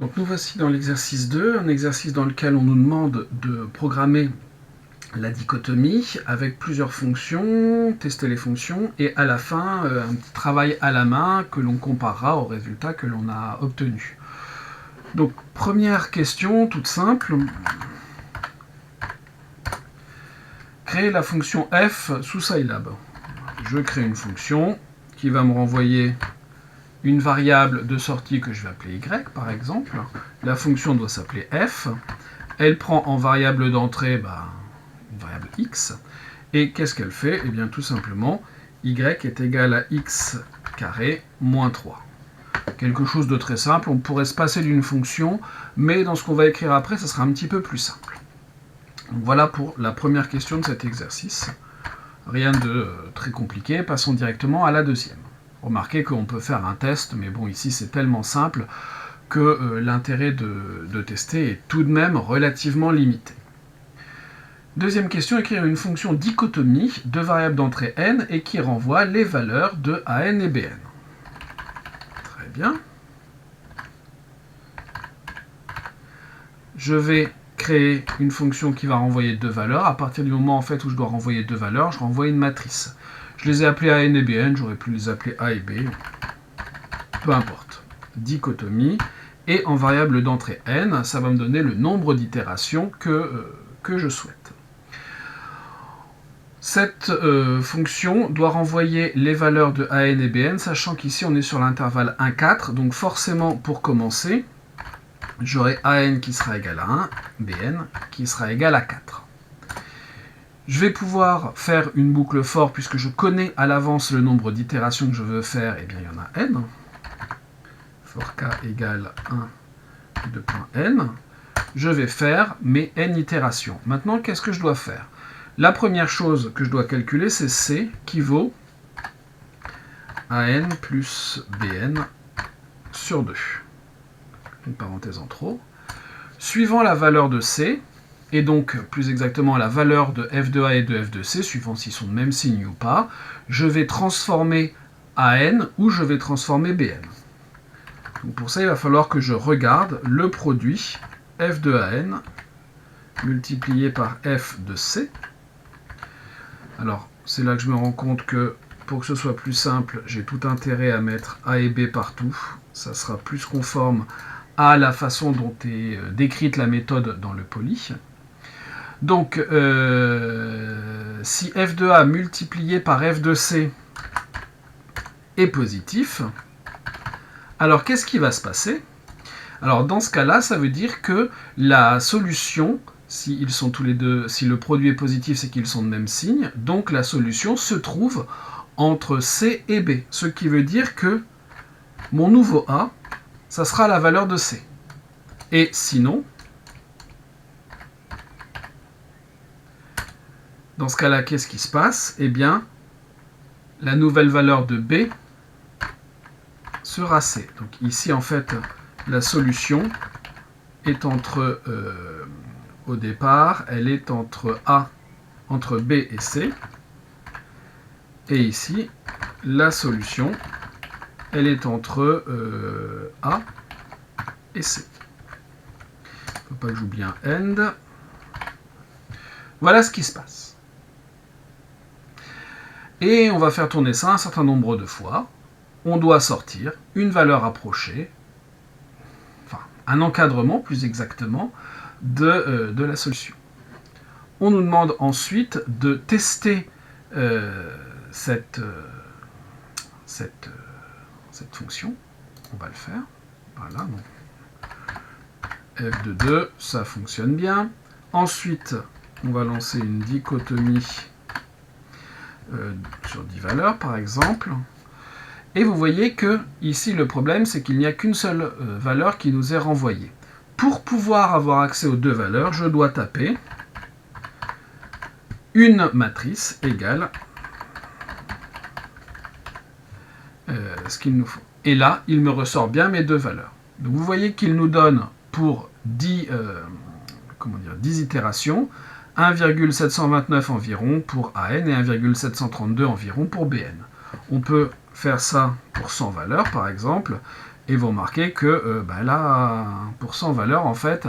Donc nous voici dans l'exercice 2, un exercice dans lequel on nous demande de programmer la dichotomie avec plusieurs fonctions, tester les fonctions, et à la fin, un petit travail à la main que l'on comparera au résultat que l'on a obtenu. Donc première question, toute simple. Créer la fonction f sous Scilab. Je crée une fonction qui va me renvoyer une variable de sortie que je vais appeler y, par exemple. La fonction doit s'appeler f. Elle prend en variable d'entrée une variable x. Et qu'est-ce qu'elle fait? Eh bien, tout simplement, y est égal à x carré moins 3. Quelque chose de très simple. On pourrait se passer d'une fonction, mais dans ce qu'on va écrire après, ça sera un petit peu plus simple. Donc voilà pour la première question de cet exercice. Rien de très compliqué. Passons directement à la deuxième. Remarquez qu'on peut faire un test, mais bon, ici c'est tellement simple que l'intérêt de tester est tout de même relativement limité. Deuxième question, écrire une fonction dichotomie de variables d'entrée n et qui renvoie les valeurs de an et bn. Très bien. Je vais créer une fonction qui va renvoyer deux valeurs. À partir du moment en fait où je dois renvoyer deux valeurs, je renvoie une matrice. Je les ai appelées an et bn, j'aurais pu les appeler a et b. Peu importe. Dichotomie. Et en variable d'entrée n, ça va me donner le nombre d'itérations que je souhaite. Cette fonction doit renvoyer les valeurs de an et bn, sachant qu'ici on est sur l'intervalle 1, 4, donc forcément pour commencer, j'aurai an qui sera égal à 1, bn qui sera égal à 4. Je vais pouvoir faire une boucle for, puisque je connais à l'avance le nombre d'itérations que je veux faire, et bien il y en a n. For k égale 1 de point n. Je vais faire mes n itérations. Maintenant, qu'est-ce que je dois faire? La première chose que je dois calculer, c'est c qui vaut an plus bn sur 2. Une parenthèse en trop. Suivant la valeur de c, et donc plus exactement la valeur de f de a et de f de c, suivant s'ils sont de même signe ou pas, je vais transformer an ou je vais transformer bn. Donc pour ça, il va falloir que je regarde le produit f de an multiplié par f de c. Alors, c'est là que je me rends compte que pour que ce soit plus simple, j'ai tout intérêt à mettre a et b partout. Ça sera plus conforme à la façon dont est décrite la méthode dans le poly. Donc, si f de a multiplié par f de c est positif, alors qu'est-ce qui va se passer? Alors dans ce cas-là, ça veut dire que la solution, si ils sont tous les deux, si le produit est positif, c'est qu'ils sont de même signe, donc la solution se trouve entre c et b, ce qui veut dire que mon nouveau a, ça sera la valeur de c. Et sinon, dans ce cas-là, qu'est-ce qui se passe? Eh bien, la nouvelle valeur de b sera c. Donc ici, en fait, la solution est entre, au départ, elle est entre B et C. Et ici, la solution, elle est entre A et C. Il ne faut pas que j'oublie un end. Voilà ce qui se passe. Et on va faire tourner ça un certain nombre de fois. On doit sortir une valeur approchée, enfin un encadrement plus exactement, de la solution. On nous demande ensuite de tester cette fonction. On va le faire. Voilà, donc f de 2, ça fonctionne bien. Ensuite, on va lancer une dichotomie sur 10 valeurs, par exemple. Et vous voyez que ici, le problème, c'est qu'il n'y a qu'une seule valeur qui nous est renvoyée. Pour pouvoir avoir accès aux deux valeurs, je dois taper une matrice égale ce qu'il nous faut. Et là, il me ressort bien mes deux valeurs. Donc vous voyez qu'il nous donne pour 10 itérations, 1,729 environ pour AN et 1,732 environ pour BN. On peut faire ça pour 100 valeurs, par exemple, Et vous remarquez que là, pour 100 valeurs, en fait,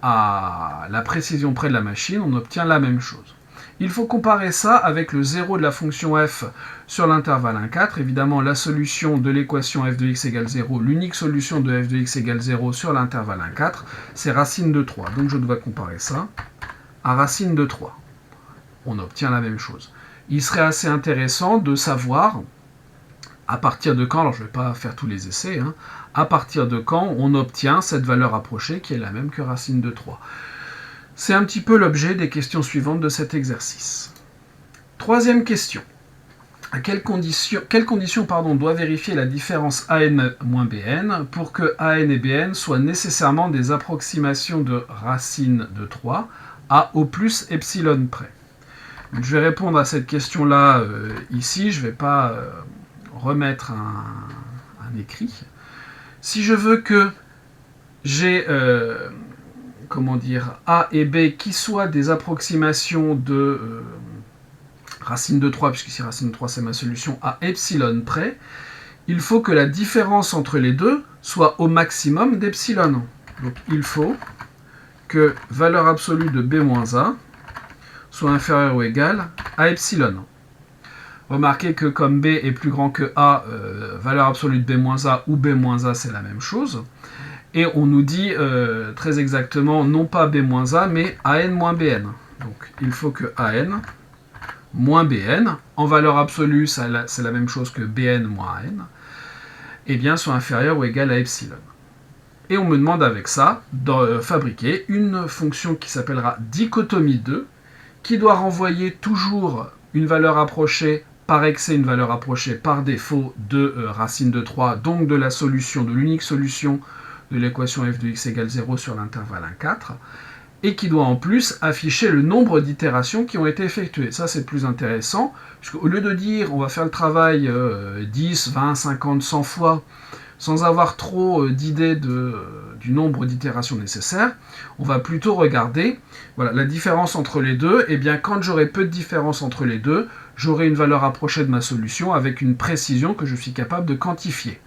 à la précision près de la machine, on obtient la même chose. Il faut comparer ça avec le 0 de la fonction f sur l'intervalle 1, 4. Évidemment, la solution de l'équation f de x égale 0, l'unique solution de f de x égale 0 sur l'intervalle 1, 4, c'est racine de 3. Donc je dois comparer ça à racine de 3. On obtient la même chose. Il serait assez intéressant de savoir à partir de quand, alors je ne vais pas faire tous les essais, à partir de quand on obtient cette valeur approchée qui est la même que racine de 3. C'est un petit peu l'objet des questions suivantes de cet exercice. Troisième question. À quelles conditions doit vérifier la différence AN moins BN pour que AN et BN soient nécessairement des approximations de racine de 3 à au plus epsilon près? Donc, je vais répondre à cette question-là ici, je ne vais pas remettre un écrit. Si je veux que j'ai A et B qui soient des approximations de racine de 3, puisqu'ici racine de 3 c'est ma solution, à epsilon près, il faut que la différence entre les deux soit au maximum d'epsilon. Donc il faut que valeur absolue de B-A soit inférieure ou égale à epsilon. Remarquez que comme B est plus grand que A, valeur absolue de B-A ou B-A c'est la même chose. Et on nous dit très exactement, non pas B-A, mais AN moins BN. Donc il faut que AN moins BN, en valeur absolue, c'est la même chose que BN moins AN, eh bien, soit inférieur ou égal à epsilon. Et on me demande avec ça de fabriquer une fonction qui s'appellera dichotomie 2, qui doit renvoyer toujours une valeur approchée par excès, une valeur approchée par défaut de racine de 3, donc de la solution, de l'unique solution de l'équation f de x égale 0 sur l'intervalle 1, 4, et qui doit en plus afficher le nombre d'itérations qui ont été effectuées. Ça, c'est plus intéressant, puisqu'au lieu de dire on va faire le travail 10, 20, 50, 100 fois, sans avoir trop d'idées du nombre d'itérations nécessaires, on va plutôt regarder la différence entre les deux. Et bien, quand j'aurai peu de différence entre les deux, j'aurai une valeur approchée de ma solution avec une précision que je suis capable de quantifier.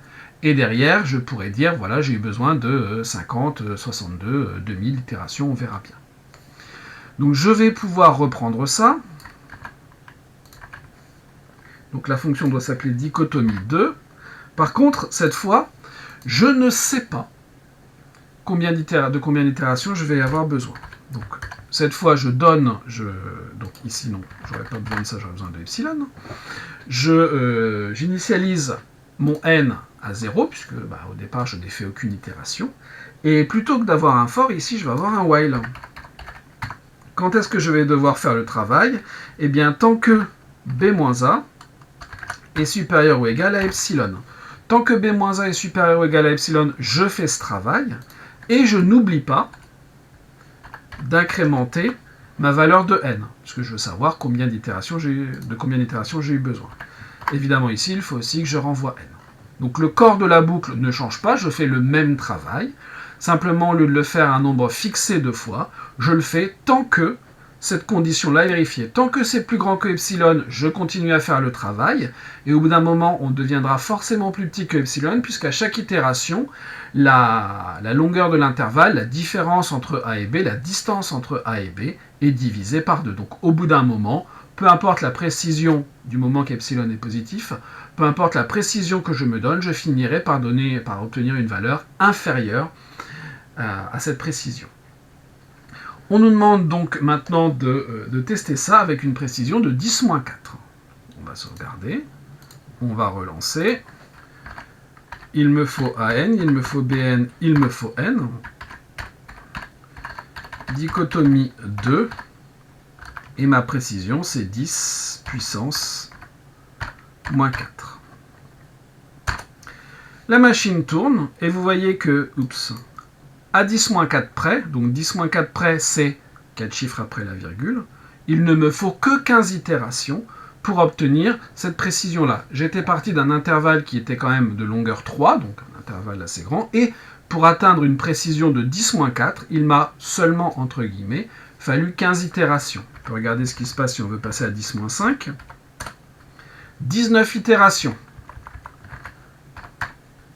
Et derrière, je pourrais dire, voilà, j'ai eu besoin de 50, 62, 2000 itérations, on verra bien. Donc je vais pouvoir reprendre ça. Donc la fonction doit s'appeler dichotomie 2. Par contre, cette fois, je ne sais pas de combien d'itérations je vais avoir besoin. Donc cette fois, je donne, donc ici non, j'aurais pas besoin de ça, j'aurais besoin de epsilon. J'initialise mon n à 0, puisque au départ je n'ai fait aucune itération. Et plutôt que d'avoir un for, ici je vais avoir un while. Quand est-ce que je vais devoir faire le travail? Eh bien, tant que B-A est supérieur ou égal à epsilon. Tant que B-A est supérieur ou égal à epsilon, je fais ce travail, et je n'oublie pas d'incrémenter ma valeur de n, parce que je veux savoir de combien d'itérations j'ai eu besoin. Évidemment, ici, il faut aussi que je renvoie n. Donc le corps de la boucle ne change pas, je fais le même travail. Simplement, au lieu de le faire à un nombre fixé de fois, je le fais tant que cette condition-là est vérifiée. Tant que c'est plus grand que epsilon, je continue à faire le travail. Et au bout d'un moment, on deviendra forcément plus petit que epsilon, puisqu'à chaque itération, la longueur de l'intervalle, la différence entre A et B, la distance entre A et B est divisée par 2. Donc au bout d'un moment, peu importe la précision du moment qu'epsilon est positif, peu importe la précision que je me donne, je finirai par obtenir une valeur inférieure à cette précision. On nous demande donc maintenant de tester ça avec une précision de 10-4. On va sauvegarder, on va relancer. Il me faut AN, il me faut BN, il me faut N. Dichotomie 2. Et ma précision, c'est 10 puissance moins 4. La machine tourne, et vous voyez que, à 10-4 près, donc 10-4 près, c'est 4 chiffres après la virgule, il ne me faut que 15 itérations pour obtenir cette précision-là. J'étais parti d'un intervalle qui était quand même de longueur 3, donc un intervalle assez grand, et pour atteindre une précision de 10-4, il m'a seulement, entre guillemets, fallu 15 itérations. On peut regarder ce qui se passe si on veut passer à 10-5. 19 itérations.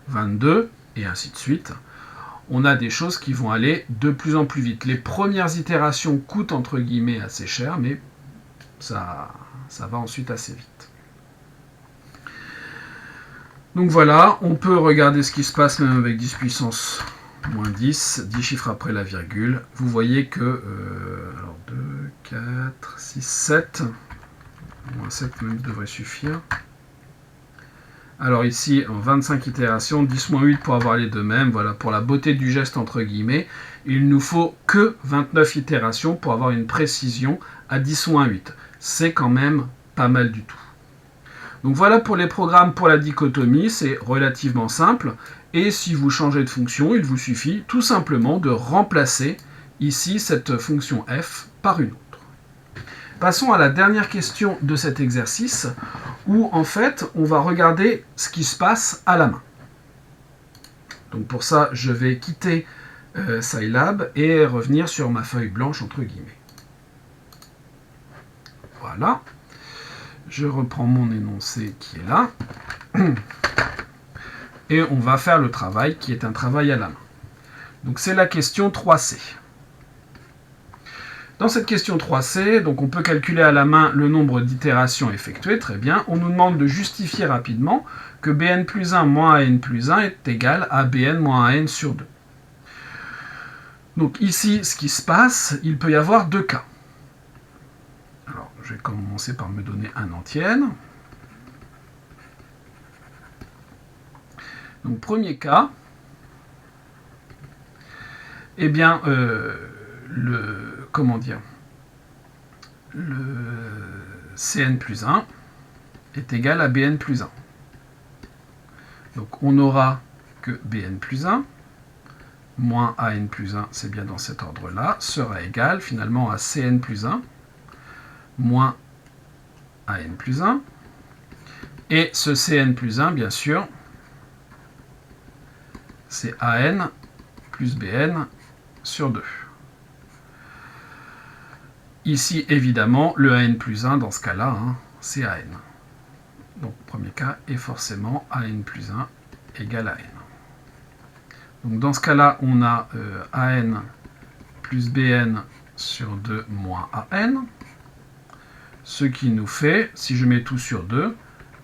22 et ainsi de suite. On a des choses qui vont aller de plus en plus vite. Les premières itérations coûtent entre guillemets assez cher, mais ça va ensuite assez vite. Donc voilà, on peut regarder ce qui se passe même avec 10 puissance moins 10, 10 chiffres après la virgule. Vous voyez que alors 2, 4, 6, 7, moins 7 même devrait suffire. Alors ici, en 25 itérations, 10 moins 8 pour avoir les deux mêmes. Voilà, pour la beauté du geste, entre guillemets, il nous faut que 29 itérations pour avoir une précision à 10 moins 8. C'est quand même pas mal du tout. Donc voilà pour les programmes pour la dichotomie, c'est relativement simple. Et si vous changez de fonction, il vous suffit tout simplement de remplacer ici cette fonction f par une autre. Passons à la dernière question de cet exercice, où en fait on va regarder ce qui se passe à la main. Donc pour ça, je vais quitter Scilab et revenir sur ma feuille blanche entre guillemets. Voilà. Je reprends mon énoncé qui est là. Et on va faire le travail qui est un travail à la main. Donc c'est la question 3C. Dans cette question 3C, donc on peut calculer à la main le nombre d'itérations effectuées, très bien. On nous demande de justifier rapidement que Bn plus 1 moins An plus 1 est égal à Bn moins An sur 2. Donc ici, ce qui se passe, il peut y avoir deux cas. Alors, je vais commencer par me donner un entienne. Donc premier cas, eh bien, le Cn plus 1 est égal à Bn plus 1. Donc on aura que Bn plus 1 moins An plus 1, c'est bien dans cet ordre-là, sera égal finalement à Cn plus 1 moins An plus 1. Et ce Cn plus 1, bien sûr, c'est An plus Bn sur 2. Ici, évidemment, le An plus 1, dans ce cas-là, c'est An. Donc, premier cas est forcément An plus 1 égale à N. Donc, dans ce cas-là, on a An plus Bn sur 2 moins An. Ce qui nous fait, si je mets tout sur 2,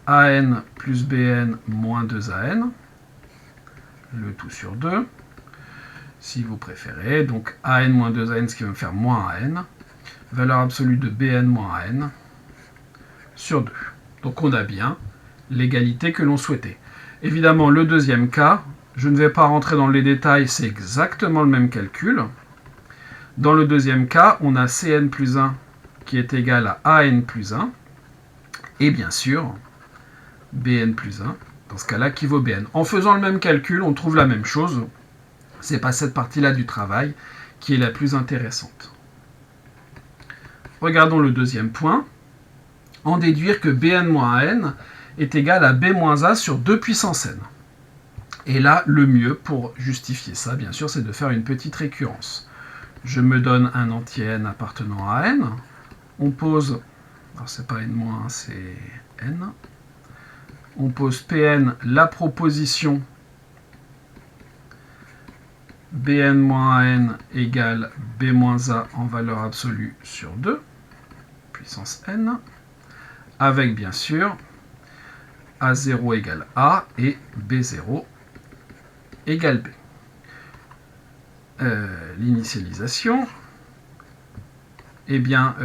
An plus Bn moins 2An. Le tout sur 2. Si vous préférez, donc An moins 2An, ce qui va me faire moins An. Valeur absolue de Bn moins An sur 2. Donc on a bien l'égalité que l'on souhaitait. Évidemment, le deuxième cas, je ne vais pas rentrer dans les détails, c'est exactement le même calcul. Dans le deuxième cas, on a Cn plus 1 qui est égal à An plus 1, et bien sûr, Bn plus 1, dans ce cas-là, qui vaut Bn. En faisant le même calcul, on trouve la même chose. Ce n'est pas cette partie-là du travail qui est la plus intéressante. Regardons le deuxième point. En déduire que Bn moins An est égal à B moins A sur 2 puissance n. Et là, le mieux pour justifier ça, bien sûr, c'est de faire une petite récurrence. Je me donne un entier n appartenant à n. On pose, alors c'est pas n moins 1, c'est n. On pose Pn, la proposition Bn moins An égale B moins A en valeur absolue sur 2, puissance n, avec bien sûr A0 égale A et B0 égale B. L'initialisation, eh bien,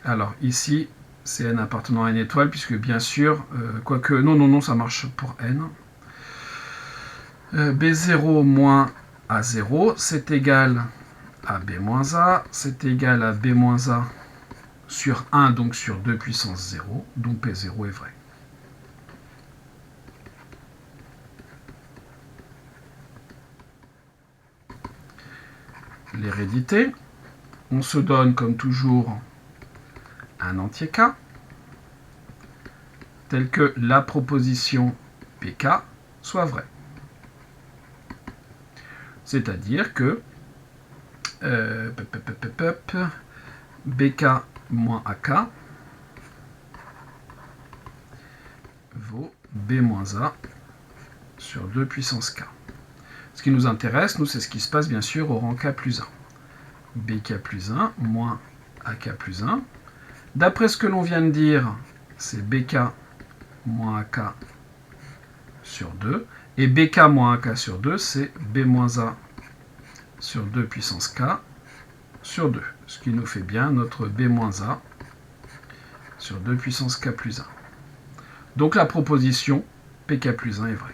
alors ici, c'est n appartenant à n étoile, puisque bien sûr, quoique, non, ça marche pour n. B0 moins A0, c'est égal à B moins A, c'est égal à B moins A sur 1, donc sur 2 puissance 0, donc P0 est vrai. L'hérédité, on se donne comme toujours un entier K, tel que la proposition PK soit vraie. C'est-à-dire que BK moins AK vaut B moins A sur 2 puissance k. Ce qui nous intéresse, nous, c'est ce qui se passe bien sûr au rang k plus 1. bk plus 1 moins ak plus 1. D'après ce que l'on vient de dire, c'est bk moins ak sur 2. Et bk moins ak sur 2, c'est b moins a sur 2 puissance k sur 2. Ce qui nous fait bien notre b moins a sur 2 puissance k plus 1. Donc la proposition pk plus 1 est vraie.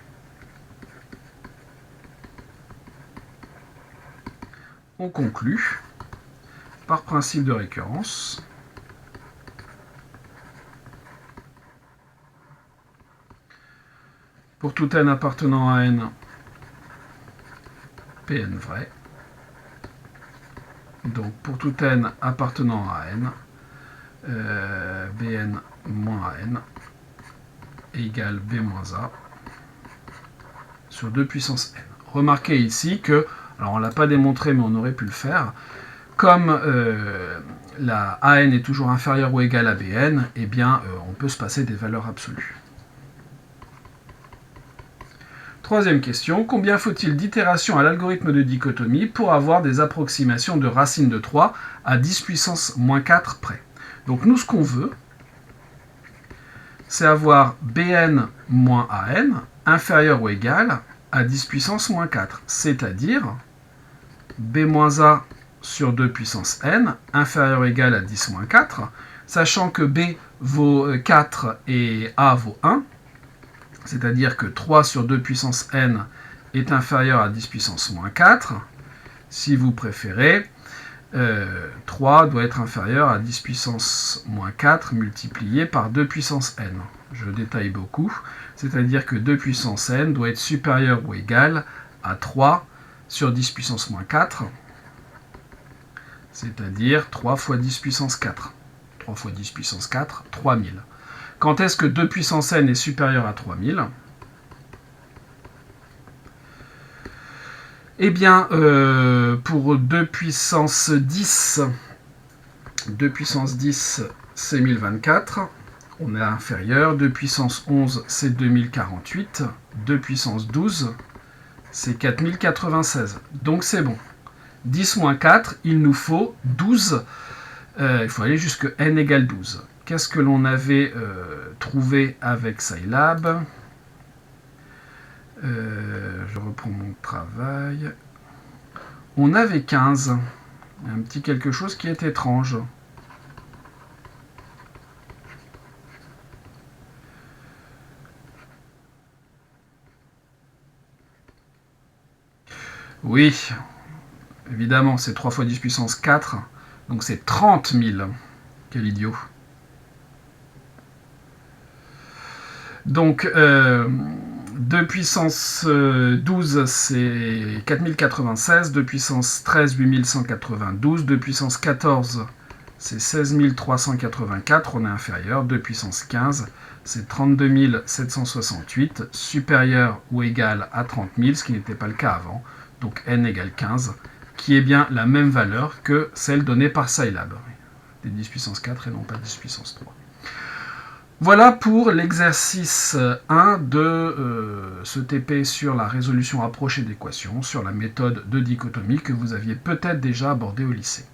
On conclut par principe de récurrence. Pour tout n appartenant à n, Pn vrai. Donc pour tout n appartenant à n, Bn moins An égale B moins A sur 2 puissance n. Remarquez ici que, alors on ne l'a pas démontré mais on aurait pu le faire, comme la An est toujours inférieure ou égale à Bn, eh bien on peut se passer des valeurs absolues. Troisième question, combien faut-il d'itérations à l'algorithme de dichotomie pour avoir des approximations de racine de 3 à 10 puissance moins 4 près? Donc nous, ce qu'on veut, c'est avoir Bn moins An inférieur ou égal à 10 puissance moins 4, c'est-à-dire B moins A sur 2 puissance n inférieur ou égal à 10 moins 4, sachant que B vaut 4 et A vaut 1, c'est-à-dire que 3 sur 2 puissance n est inférieur à 10 puissance moins 4. Si vous préférez, 3 doit être inférieur à 10 puissance moins 4 multiplié par 2 puissance n. Je détaille beaucoup, c'est-à-dire que 2 puissance n doit être supérieur ou égal à 3 sur 10 puissance moins 4, c'est-à-dire 3 fois 10 puissance 4. 3 fois 10 puissance 4, 3000. Quand est-ce que 2 puissance n est supérieur à 3000? Eh bien, pour 2 puissance 10, c'est 1024, on est inférieur. 2 puissance 11, c'est 2048. 2 puissance 12, c'est 4096. Donc c'est bon. 10 moins 4, il nous faut 12. Il faut aller jusque n égale 12. Qu'est-ce que l'on avait trouvé avec Scilab? Je reprends mon travail. On avait 15. Un petit quelque chose qui est étrange. Oui, évidemment, c'est 3 fois 10 puissance 4. Donc c'est 30 000. Quel idiot. Donc, 2 puissance 12, c'est 4096. 2 puissance 13, 8192. 2 puissance 14, c'est 16 384. On est inférieur. 2 puissance 15, c'est 32 768. Supérieur ou égal à 30 000, ce qui n'était pas le cas avant. Donc, n égale 15, qui est bien la même valeur que celle donnée par Scilab. Des 10 puissance 4 et non pas 10 puissance 3. Voilà pour l'exercice 1 de ce TP sur la résolution approchée d'équations, sur la méthode de dichotomie que vous aviez peut-être déjà abordée au lycée.